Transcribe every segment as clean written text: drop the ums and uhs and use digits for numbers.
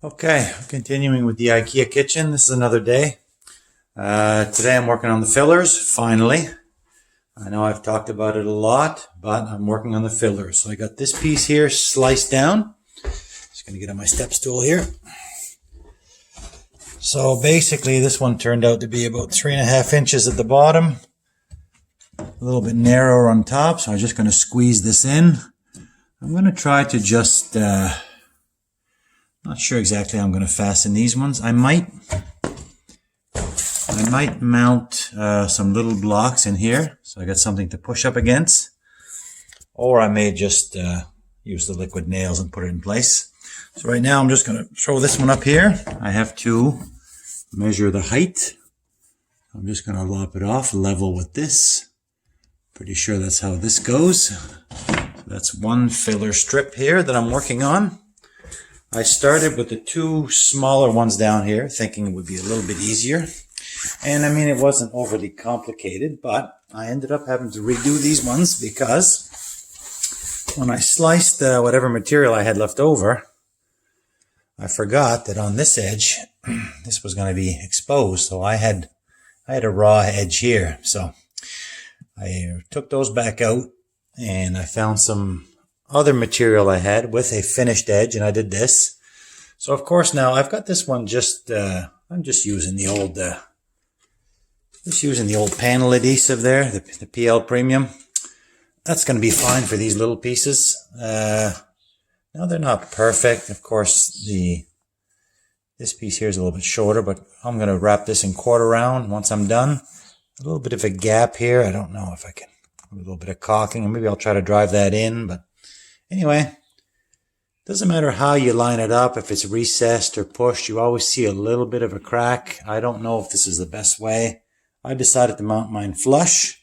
Okay, continuing with the Ikea kitchen. This is another day. Today I'm working on the fillers, finally. I know I've talked about it a lot, but I'm working on the fillers. So I got this piece here sliced down. Just going to get on my step stool here. So basically this one turned out to be about 3.5 inches at the bottom. A little bit narrower on top, so I'm just going to squeeze this in. I'm going to try to just... not sure exactly how I'm going to fasten these ones. I might mount some little blocks in here, so I got something to push up against. Or I may just use the liquid nails and put it in place. So right now I'm just going to throw this one up here. I have to measure the height. I'm just going to lop it off level with this. Pretty sure that's how this goes. So that's one filler strip here that I'm working on. I started with the two smaller ones down here, thinking it would be a little bit easier. And I mean, it wasn't overly complicated, but I ended up having to redo these ones because when I sliced whatever material I had left over, I forgot that on this edge, this was going to be exposed. So I had a raw edge here. So I took those back out and I found some other material I had with a finished edge, and I did this. So of course now I've got this one just I'm just using the old panel adhesive there, the PL Premium. That's going to be fine for these little pieces. Now they're not perfect. Of course this piece here is a little bit shorter, but I'm going to wrap this in quarter round once I'm done. A little bit of a gap here. I don't know if I can. A little bit of caulking, and maybe I'll try to drive that in, but anyway, doesn't matter how you line it up, if it's recessed or pushed, you always see a little bit of a crack. I don't know if this is the best way. I decided to mount mine flush.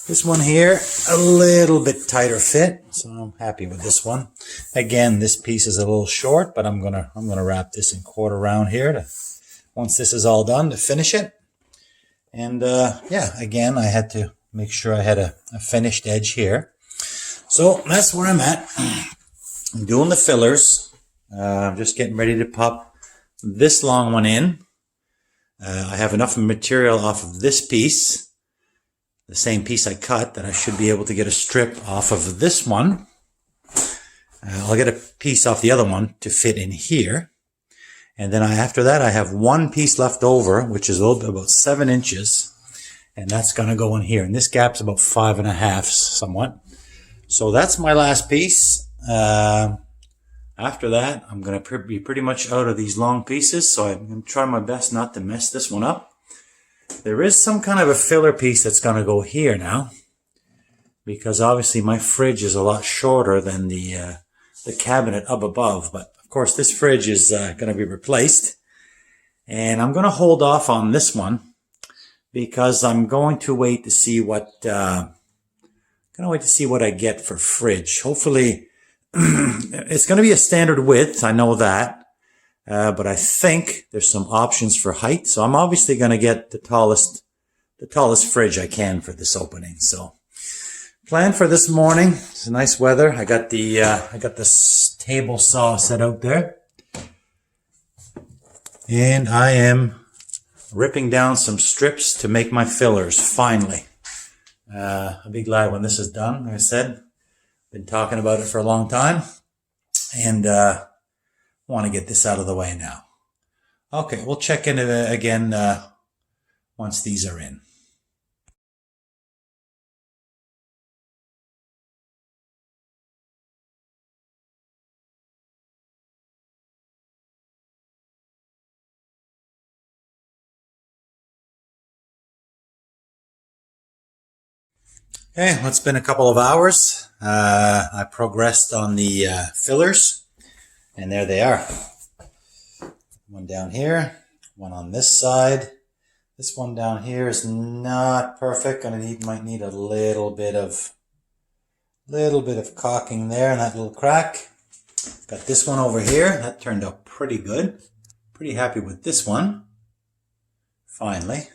This one here, a little bit tighter fit, so I'm happy with this one. Again, this piece is a little short, but I'm gonna wrap this in quarter round here once this is all done to finish it. And yeah, again, I had to make sure I had a finished edge here. So that's where I'm at. I'm doing the fillers. I'm just getting ready to pop this long one in. I have enough material off of this piece, the same piece I cut, that I should be able to get a strip off of this one. I'll get a piece off the other one to fit in here. And then after that, I have one piece left over, which is a little bit about 7 inches. And that's going to go in here. And this gap's about 5.5 somewhat. So that's my last piece. After that, I'm going to be pretty much out of these long pieces. So I'm going to try my best not to mess this one up. There is some kind of a filler piece that's going to go here now, because obviously my fridge is a lot shorter than the cabinet up above. But of course, this fridge is going to be replaced. And I'm going to hold off on this one, because I'm going to wait to see what I get for fridge. Hopefully, it's going to be a standard width. I know that, but I think there's some options for height. So I'm obviously going to get the tallest fridge I can for this opening. So, plan for this morning. It's nice weather. I got this table saw set out there, and I am ripping down some strips to make my fillers, finally. I'll be glad when this is done. Like I said, been talking about it for a long time, and want to get this out of the way now. Okay, we'll check in again once these are in. Okay, well, it's been a couple of hours. I progressed on the fillers, and there they are. One down here, one on this side. This one down here is not perfect. Might need a little bit of caulking there and that little crack. Got this one over here. That turned out pretty good. Pretty happy with this one. Finally.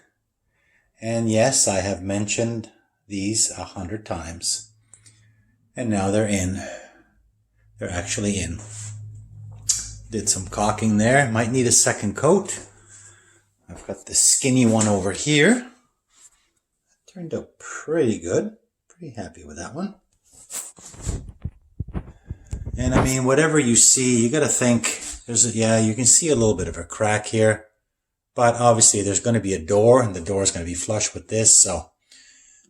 And yes, I have mentioned these 100 times. And now they're in. They're actually in. Did some caulking there. Might need a second coat. I've got the skinny one over here. Turned out pretty good. Pretty happy with that one. And I mean, whatever you see, you got to think, you can see a little bit of a crack here. But obviously there's going to be a door, and the door is going to be flush with this. So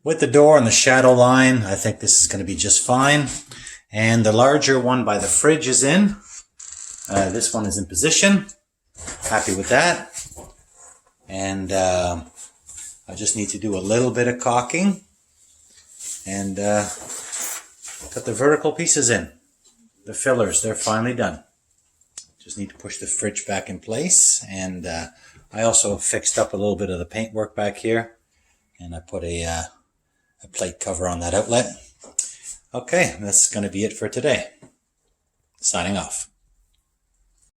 with the door and the shadow line, I think this is going to be just fine. And the larger one by the fridge is in. This one is in position. Happy with that. And I just need to do a little bit of caulking. And put the vertical pieces in. The fillers, they're finally done. Just need to push the fridge back in place. And I also fixed up a little bit of the paintwork back here. And I put a plate cover on that outlet. Okay, that's going to be it for today. Signing off.